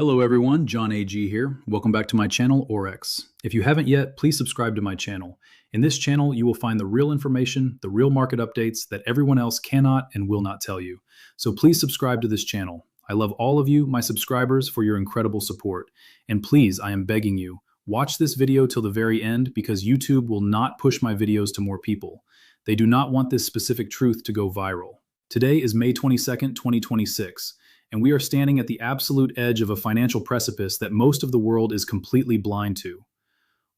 Hello everyone, John AG here. Welcome back to my channel, Aurex. If you haven't yet, please subscribe to my channel. In this channel, you will find the real information, the real market updates that everyone else cannot and will not tell you. So please subscribe to this channel. I love all of you, my subscribers, for your incredible support. And please, I am begging you, watch this video till the very end because YouTube will not push my videos to more people. They do not want this specific truth to go viral. Today is May 22nd, 2026. And we are standing at the absolute edge of a financial precipice that most of the world is completely blind to.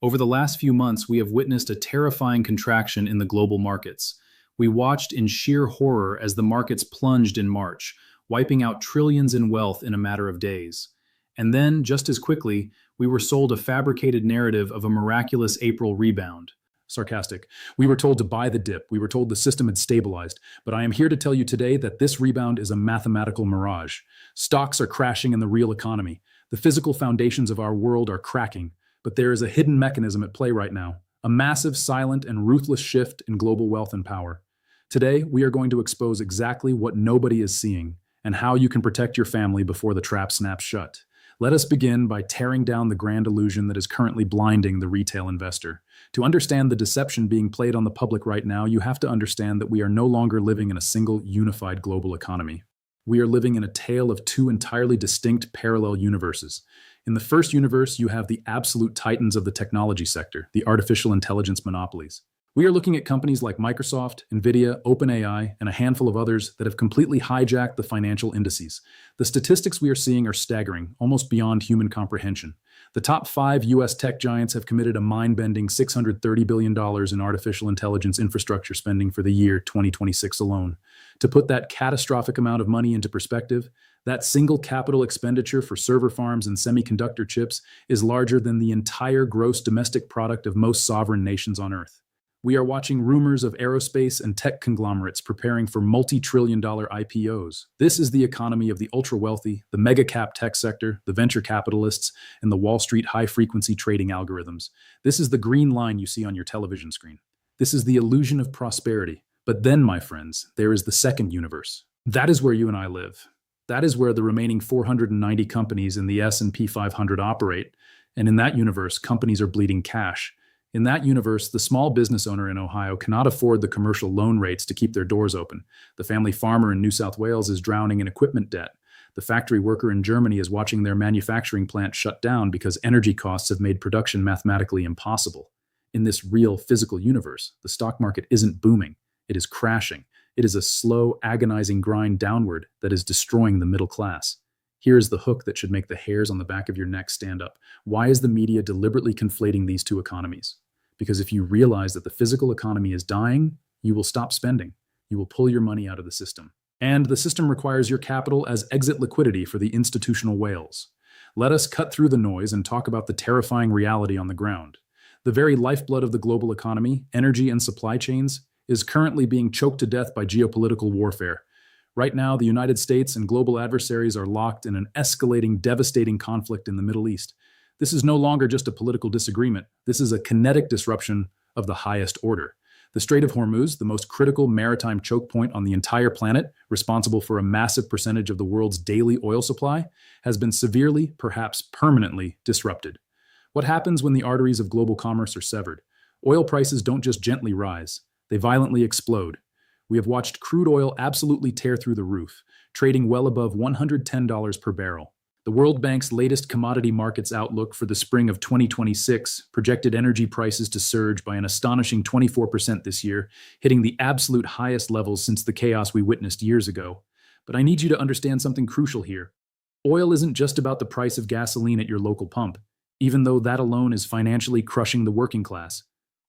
Over the last few months, we have witnessed a terrifying contraction in the global markets. We watched in sheer horror as the markets plunged in March, wiping out trillions in wealth in a matter of days. And then, just as quickly, we were sold a fabricated narrative of a miraculous April rebound. Sarcastic. We were told to buy the dip. We were told the system had stabilized. But I am here to tell you today that this rebound is a mathematical mirage. Stocks are crashing in the real economy. The physical foundations of our world are cracking. But there is a hidden mechanism at play right now. A massive, silent, and ruthless shift in global wealth and power. Today, we are going to expose exactly what nobody is seeing and how you can protect your family before the trap snaps shut. Let us begin by tearing down the grand illusion that is currently blinding the retail investor. To understand the deception being played on the public right now, you have to understand that we are no longer living in a single unified global economy. We are living in a tale of two entirely distinct parallel universes. In the first universe, you have the absolute titans of the technology sector, the artificial intelligence monopolies. We are looking at companies like Microsoft, Nvidia, OpenAI, and a handful of others that have completely hijacked the financial indices. The statistics we are seeing are staggering, almost beyond human comprehension. The top 5 US tech giants have committed a mind-bending $630 billion in artificial intelligence infrastructure spending for the year 2026 alone. To put that catastrophic amount of money into perspective, that single capital expenditure for server farms and semiconductor chips is larger than the entire gross domestic product of most sovereign nations on Earth. We are watching rumors of aerospace and tech conglomerates preparing for multi-trillion-dollar IPOs. This is the economy of the ultra-wealthy, the mega-cap tech sector, the venture capitalists, and the Wall Street high-frequency trading algorithms. This is the green line you see on your television screen. This is the illusion of prosperity. But then, my friends, there is the second universe. That is where you and I live. That is where the remaining 490 companies in the S&P 500 operate. And in that universe, companies are bleeding cash. In that universe, the small business owner in Ohio cannot afford the commercial loan rates to keep their doors open. The family farmer in New South Wales is drowning in equipment debt. The factory worker in Germany is watching their manufacturing plant shut down because energy costs have made production mathematically impossible. In this real physical universe, the stock market isn't booming. It is crashing. It is a slow, agonizing grind downward that is destroying the middle class. Here is the hook that should make the hairs on the back of your neck stand up. Why is the media deliberately conflating these two economies? Because if you realize that the physical economy is dying, you will stop spending. You will pull your money out of the system. And the system requires your capital as exit liquidity for the institutional whales. Let us cut through the noise and talk about the terrifying reality on the ground. The very lifeblood of the global economy, energy and supply chains, is currently being choked to death by geopolitical warfare. Right now, the United States and global adversaries are locked in an escalating, devastating conflict in the Middle East. This is no longer just a political disagreement. This is a kinetic disruption of the highest order. The Strait of Hormuz, the most critical maritime choke point on the entire planet, responsible for a massive percentage of the world's daily oil supply, has been severely, perhaps permanently, disrupted. What happens when the arteries of global commerce are severed? Oil prices don't just gently rise. They violently explode. We have watched crude oil absolutely tear through the roof, trading well above $110 per barrel. The World Bank's latest commodity markets outlook for the spring of 2026 projected energy prices to surge by an astonishing 24% this year, hitting the absolute highest levels since the chaos we witnessed years ago. But I need you to understand something crucial here. Oil isn't just about the price of gasoline at your local pump, even though that alone is financially crushing the working class.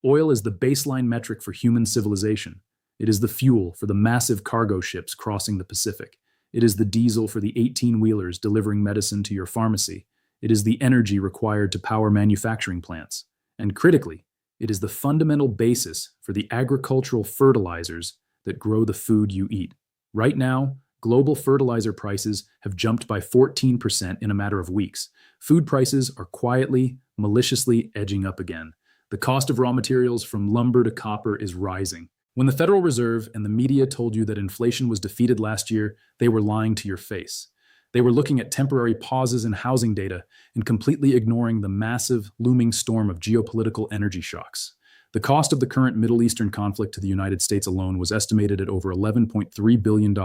Oil is the baseline metric for human civilization. It is the fuel for the massive cargo ships crossing the Pacific. It is the diesel for the 18-wheelers delivering medicine to your pharmacy. It is the energy required to power manufacturing plants. And critically, it is the fundamental basis for the agricultural fertilizers that grow the food you eat. Right now, global fertilizer prices have jumped by 14% in a matter of weeks. Food prices are quietly, maliciously edging up again. The cost of raw materials from lumber to copper is rising. When the Federal Reserve and the media told you that inflation was defeated last year, they were lying to your face. They were looking at temporary pauses in housing data and completely ignoring the massive, looming storm of geopolitical energy shocks. The cost of the current Middle Eastern conflict to the United States alone was estimated at over $11.3 billion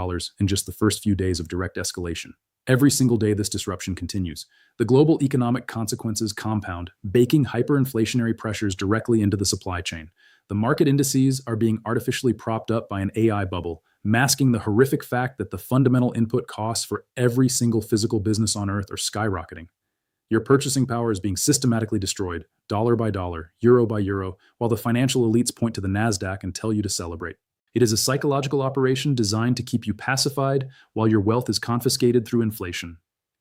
in just the first few days of direct escalation. Every single day this disruption continues. The global economic consequences compound, baking hyperinflationary pressures directly into the supply chain. The market indices are being artificially propped up by an AI bubble, masking the horrific fact that the fundamental input costs for every single physical business on Earth are skyrocketing. Your purchasing power is being systematically destroyed, dollar by dollar, euro by euro, while the financial elites point to the NASDAQ and tell you to celebrate. It is a psychological operation designed to keep you pacified while your wealth is confiscated through inflation.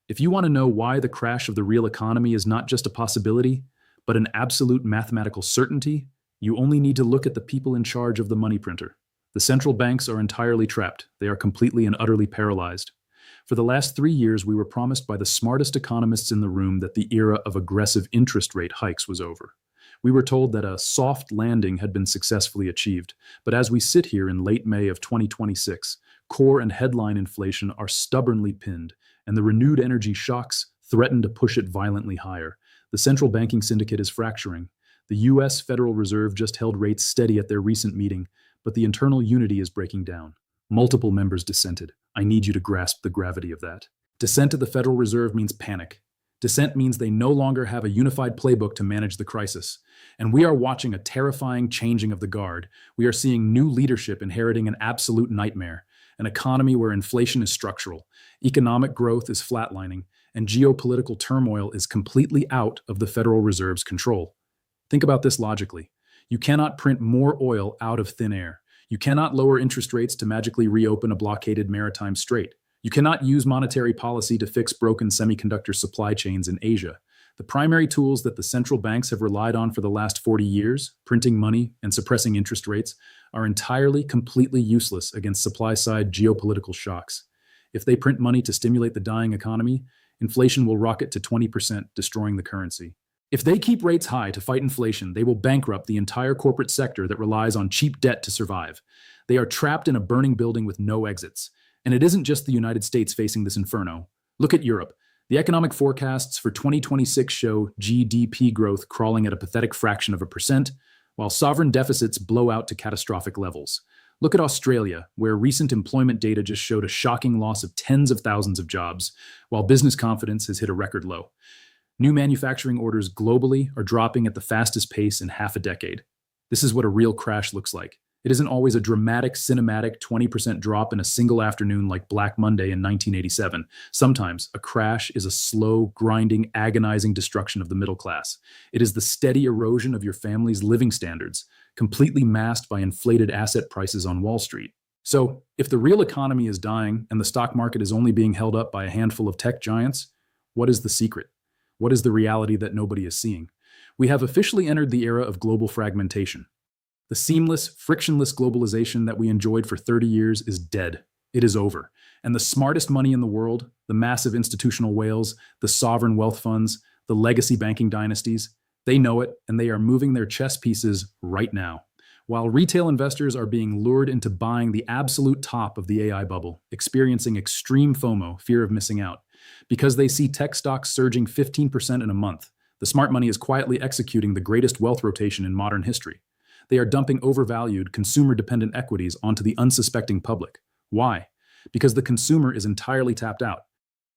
If you want to know why the crash of the real economy is not just a possibility, but an absolute mathematical certainty, you only need to look at the people in charge of the money printer. The central banks are entirely trapped. They are completely and utterly paralyzed. For the last 3 years, we were promised by the smartest economists in the room that the era of aggressive interest rate hikes was over. We were told that a soft landing had been successfully achieved, but as we sit here in late May of 2026, core and headline inflation are stubbornly pinned, and the renewed energy shocks threaten to push it violently higher. The central banking syndicate is fracturing. The US Federal Reserve just held rates steady at their recent meeting, but the internal unity is breaking down. Multiple members dissented. I need you to grasp the gravity of that. Dissent at the Federal Reserve means panic. Dissent means they no longer have a unified playbook to manage the crisis. And we are watching a terrifying changing of the guard. We are seeing new leadership inheriting an absolute nightmare, an economy where inflation is structural, economic growth is flatlining, and geopolitical turmoil is completely out of the Federal Reserve's control. Think about this logically. You cannot print more oil out of thin air. You cannot lower interest rates to magically reopen a blockaded maritime strait. You cannot use monetary policy to fix broken semiconductor supply chains in Asia. The primary tools that the central banks have relied on for the last 40 years, printing money and suppressing interest rates, are entirely, completely useless against supply-side geopolitical shocks. If they print money to stimulate the dying economy, inflation will rocket to 20%, destroying the currency. If they keep rates high to fight inflation, they will bankrupt the entire corporate sector that relies on cheap debt to survive. They are trapped in a burning building with no exits. And it isn't just the United States facing this inferno. Look at Europe. The economic forecasts for 2026 show GDP growth crawling at a pathetic fraction of a percent, while sovereign deficits blow out to catastrophic levels. Look at Australia, where recent employment data just showed a shocking loss of tens of thousands of jobs, while business confidence has hit a record low. New manufacturing orders globally are dropping at the fastest pace in half a decade. This is what a real crash looks like. It isn't always a dramatic, cinematic 20% drop in a single afternoon like Black Monday in 1987. Sometimes a crash is a slow, grinding, agonizing destruction of the middle class. It is the steady erosion of your family's living standards, completely masked by inflated asset prices on Wall Street. So, if the real economy is dying and the stock market is only being held up by a handful of tech giants, what is the secret? What is the reality that nobody is seeing? We have officially entered the era of global fragmentation. The seamless, frictionless globalization that we enjoyed for 30 years is dead. It is over. And the smartest money in the world, the massive institutional whales, the sovereign wealth funds, the legacy banking dynasties, they know it, and they are moving their chess pieces right now. While retail investors are being lured into buying the absolute top of the AI bubble, experiencing extreme FOMO, fear of missing out, because they see tech stocks surging 15% in a month, the smart money is quietly executing the greatest wealth rotation in modern history. They are dumping overvalued, consumer-dependent equities onto the unsuspecting public. Why? Because the consumer is entirely tapped out.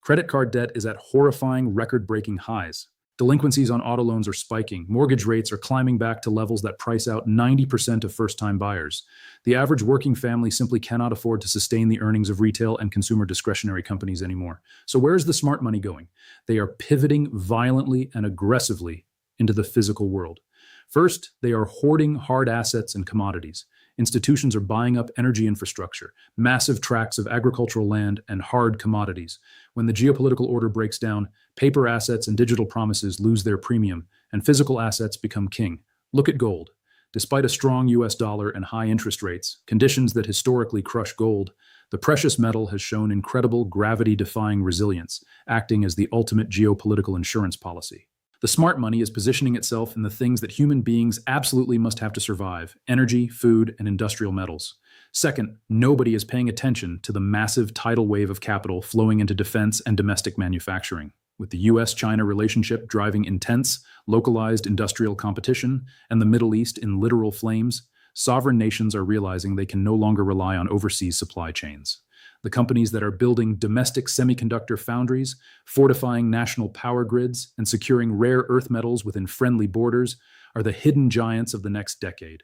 Credit card debt is at horrifying, record-breaking highs. Delinquencies on auto loans are spiking. Mortgage rates are climbing back to levels that price out 90% of first-time buyers. The average working family simply cannot afford to sustain the earnings of retail and consumer discretionary companies anymore. So where is the smart money going? They are pivoting violently and aggressively into the physical world. First, they are hoarding hard assets and commodities. Institutions are buying up energy infrastructure, massive tracts of agricultural land, and hard commodities. When the geopolitical order breaks down, paper assets and digital promises lose their premium, and physical assets become king. Look at gold. Despite a strong US dollar and high interest rates, conditions that historically crush gold, the precious metal has shown incredible gravity-defying resilience, acting as the ultimate geopolitical insurance policy. The smart money is positioning itself in the things that human beings absolutely must have to survive: energy, food, and industrial metals. Second, nobody is paying attention to the massive tidal wave of capital flowing into defense and domestic manufacturing. With the US-China relationship driving intense, localized industrial competition and the Middle East in literal flames, sovereign nations are realizing they can no longer rely on overseas supply chains. The companies that are building domestic semiconductor foundries, fortifying national power grids, and securing rare earth metals within friendly borders are the hidden giants of the next decade.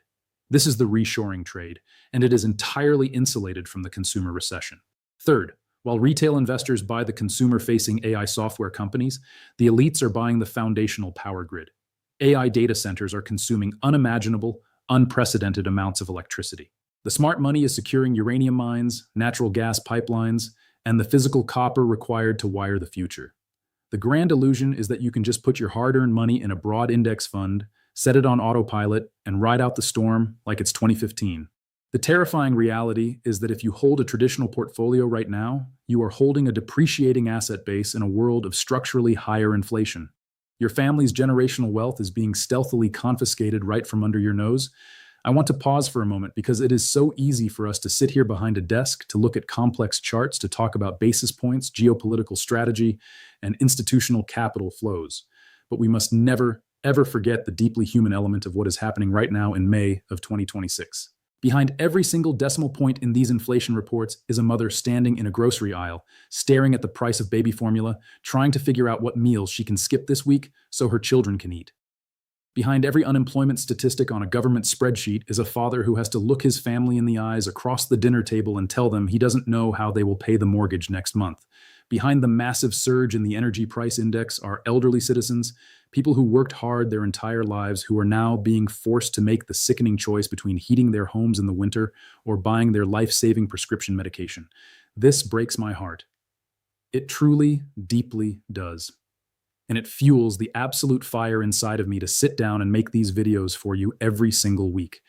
This is the reshoring trade, and it is entirely insulated from the consumer recession. Third, while retail investors buy the consumer-facing AI software companies, the elites are buying the foundational power grid. AI data centers are consuming unimaginable, unprecedented amounts of electricity. The smart money is securing uranium mines, natural gas pipelines, and the physical copper required to wire the future. The grand illusion is that you can just put your hard-earned money in a broad index fund, set it on autopilot, and ride out the storm like it's 2015. The terrifying reality is that if you hold a traditional portfolio right now, you are holding a depreciating asset base in a world of structurally higher inflation. Your family's generational wealth is being stealthily confiscated right from under your nose. I want to pause for a moment because it is so easy for us to sit here behind a desk, to look at complex charts, to talk about basis points, geopolitical strategy, and institutional capital flows. But we must never, ever forget the deeply human element of what is happening right now in May of 2026. Behind every single decimal point in these inflation reports is a mother standing in a grocery aisle, staring at the price of baby formula, trying to figure out what meals she can skip this week so her children can eat. Behind every unemployment statistic on a government spreadsheet is a father who has to look his family in the eyes across the dinner table and tell them he doesn't know how they will pay the mortgage next month. Behind the massive surge in the energy price index are elderly citizens, people who worked hard their entire lives who are now being forced to make the sickening choice between heating their homes in the winter or buying their life-saving prescription medication. This breaks my heart. It truly, deeply does. And it fuels the absolute fire inside of me to sit down and make these videos for you every single week.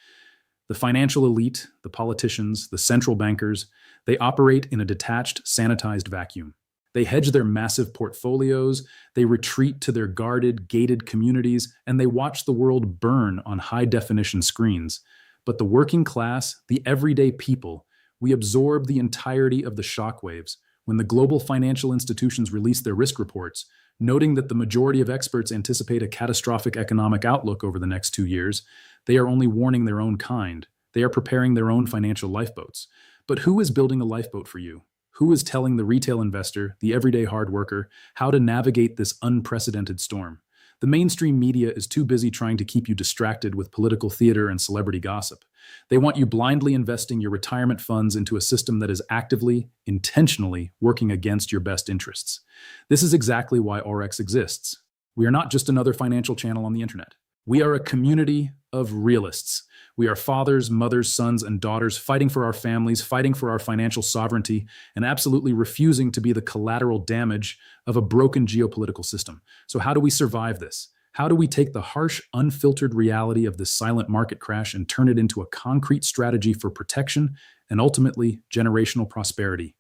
The financial elite, the politicians, the central bankers, they operate in a detached, sanitized vacuum. They hedge their massive portfolios, they retreat to their guarded, gated communities, and they watch the world burn on high-definition screens. But the working class, the everyday people, we absorb the entirety of the shockwaves. When the global financial institutions release their risk reports, noting that the majority of experts anticipate a catastrophic economic outlook over the next 2 years, they are only warning their own kind. They are preparing their own financial lifeboats. But who is building a lifeboat for you? Who is telling the retail investor, the everyday hard worker, how to navigate this unprecedented storm? The mainstream media is too busy trying to keep you distracted with political theater and celebrity gossip. They want you blindly investing your retirement funds into a system that is actively, intentionally working against your best interests. This is exactly why Aurex exists. We are not just another financial channel on the internet. We are a community of realists. We are fathers, mothers, sons, and daughters fighting for our families, fighting for our financial sovereignty, and absolutely refusing to be the collateral damage of a broken geopolitical system. So how do we survive this? How do we take the harsh, unfiltered reality of this silent market crash and turn it into a concrete strategy for protection and ultimately generational prosperity?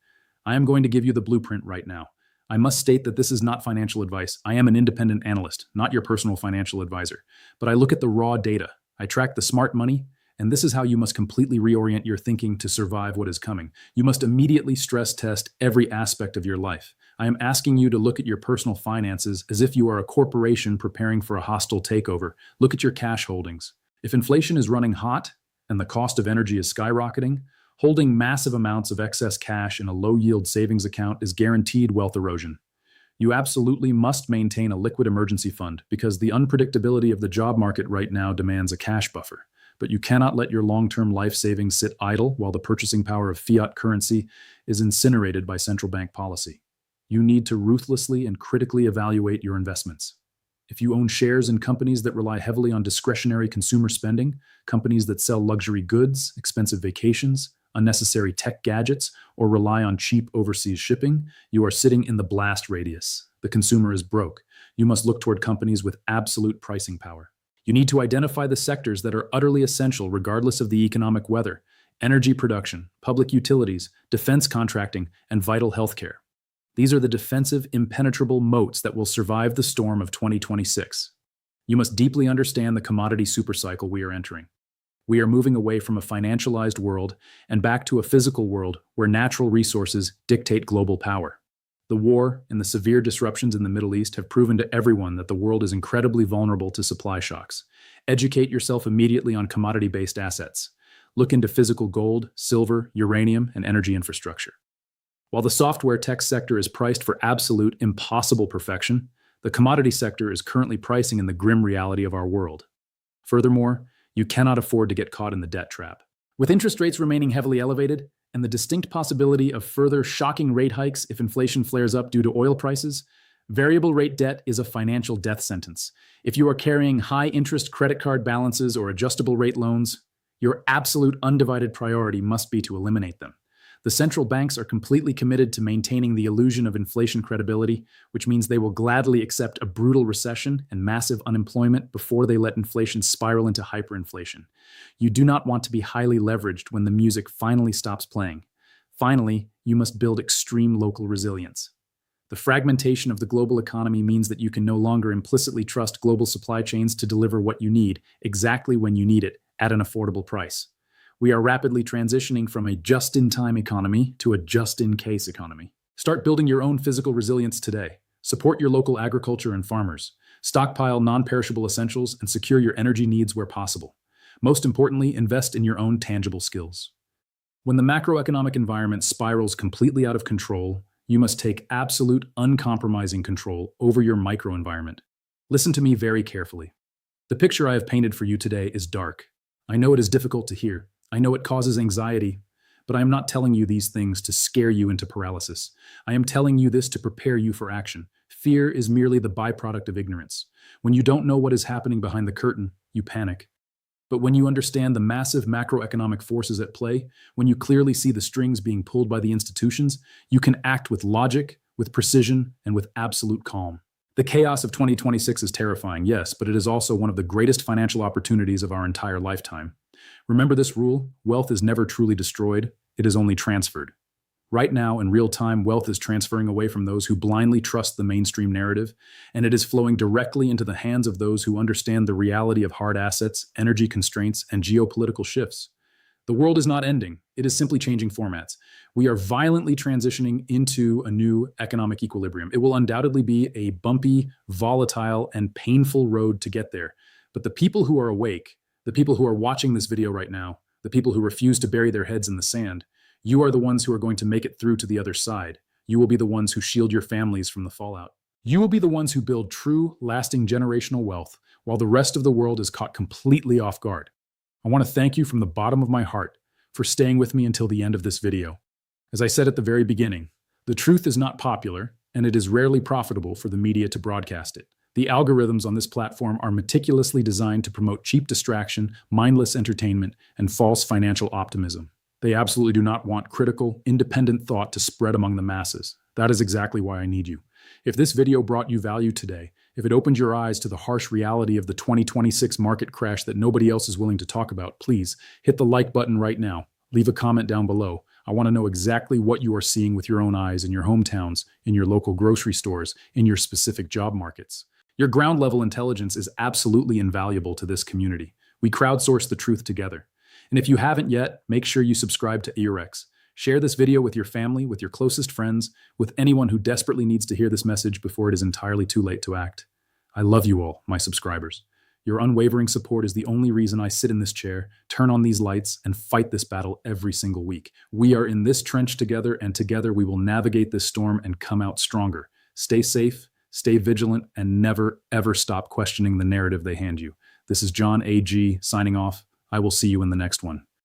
I am going to give you the blueprint right now. I must state that this is not financial advice. I am an independent analyst, not your personal financial advisor. But I look at the raw data. I track the smart money, and this is how you must completely reorient your thinking to survive what is coming. You must immediately stress test every aspect of your life. I am asking you to look at your personal finances as if you are a corporation preparing for a hostile takeover. Look at your cash holdings. If inflation is running hot and the cost of energy is skyrocketing, holding massive amounts of excess cash in a low-yield savings account is guaranteed wealth erosion. You absolutely must maintain a liquid emergency fund because the unpredictability of the job market right now demands a cash buffer. But you cannot let your long-term life savings sit idle while the purchasing power of fiat currency is incinerated by central bank policy. You need to ruthlessly and critically evaluate your investments. If you own shares in companies that rely heavily on discretionary consumer spending, companies that sell luxury goods, expensive vacations, unnecessary tech gadgets, or rely on cheap overseas shipping, you are sitting in the blast radius. The consumer is broke. You must look toward companies with absolute pricing power. You need to identify the sectors that are utterly essential regardless of the economic weather: energy production, public utilities, defense contracting, and vital healthcare. These are the defensive, impenetrable moats that will survive the storm of 2026. You must deeply understand the commodity supercycle we are entering. We are moving away from a financialized world and back to a physical world where natural resources dictate global power. The war and the severe disruptions in the Middle East have proven to everyone that the world is incredibly vulnerable to supply shocks. Educate yourself immediately on commodity-based assets. Look into physical gold, silver, uranium, and energy infrastructure. While the software tech sector is priced for absolute, impossible perfection, the commodity sector is currently pricing in the grim reality of our world. Furthermore, you cannot afford to get caught in the debt trap. With interest rates remaining heavily elevated, and the distinct possibility of further shocking rate hikes if inflation flares up due to oil prices, variable rate debt is a financial death sentence. If you are carrying high-interest credit card balances or adjustable rate loans, your absolute undivided priority must be to eliminate them. The central banks are completely committed to maintaining the illusion of inflation credibility, which means they will gladly accept a brutal recession and massive unemployment before they let inflation spiral into hyperinflation. You do not want to be highly leveraged when the music finally stops playing. Finally, you must build extreme local resilience. The fragmentation of the global economy means that you can no longer implicitly trust global supply chains to deliver what you need, exactly when you need it, at an affordable price. We are rapidly transitioning from a just-in-time economy to a just-in-case economy. Start building your own physical resilience today. Support your local agriculture and farmers. Stockpile non-perishable essentials and secure your energy needs where possible. Most importantly, invest in your own tangible skills. When the macroeconomic environment spirals completely out of control, you must take absolute, uncompromising control over your microenvironment. Listen to me very carefully. The picture I have painted for you today is dark. I know it is difficult to hear. I know it causes anxiety, but I am not telling you these things to scare you into paralysis. I am telling you this to prepare you for action. Fear is merely the byproduct of ignorance. When you don't know what is happening behind the curtain, you panic. But when you understand the massive macroeconomic forces at play, when you clearly see the strings being pulled by the institutions, you can act with logic, with precision, and with absolute calm. The chaos of 2026 is terrifying, yes, but it is also one of the greatest financial opportunities of our entire lifetime. Remember this rule: wealth is never truly destroyed, it is only transferred. Right now, in real time, wealth is transferring away from those who blindly trust the mainstream narrative, and it is flowing directly into the hands of those who understand the reality of hard assets, energy constraints, and geopolitical shifts. The world is not ending, it is simply changing formats. We are violently transitioning into a new economic equilibrium. It will undoubtedly be a bumpy, volatile, and painful road to get there. But the people who are awake, the people who are watching this video right now, the people who refuse to bury their heads in the sand, you are the ones who are going to make it through to the other side. You will be the ones who shield your families from the fallout. You will be the ones who build true, lasting generational wealth, while the rest of the world is caught completely off guard. I want to thank you from the bottom of my heart for staying with me until the end of this video. As I said at the very beginning, the truth is not popular, and it is rarely profitable for the media to broadcast it. The algorithms on this platform are meticulously designed to promote cheap distraction, mindless entertainment, and false financial optimism. They absolutely do not want critical, independent thought to spread among the masses. That is exactly why I need you. If this video brought you value today, if it opened your eyes to the harsh reality of the 2026 market crash that nobody else is willing to talk about, please hit the like button right now. Leave a comment down below. I want to know exactly what you are seeing with your own eyes in your hometowns, in your local grocery stores, in your specific job markets. Your ground level intelligence is absolutely invaluable to this community. We crowdsource the truth together. And if you haven't yet, make sure you subscribe to Aurex. Share this video with your family, with your closest friends, with anyone who desperately needs to hear this message before it is entirely too late to act. I love you all, my subscribers. Your unwavering support is the only reason I sit in this chair, turn on these lights, and fight this battle every single week. We are in this trench together, and together we will navigate this storm and come out stronger. Stay safe, stay vigilant, and never, ever stop questioning the narrative they hand you. This is John A.G. signing off. I will see you in the next one.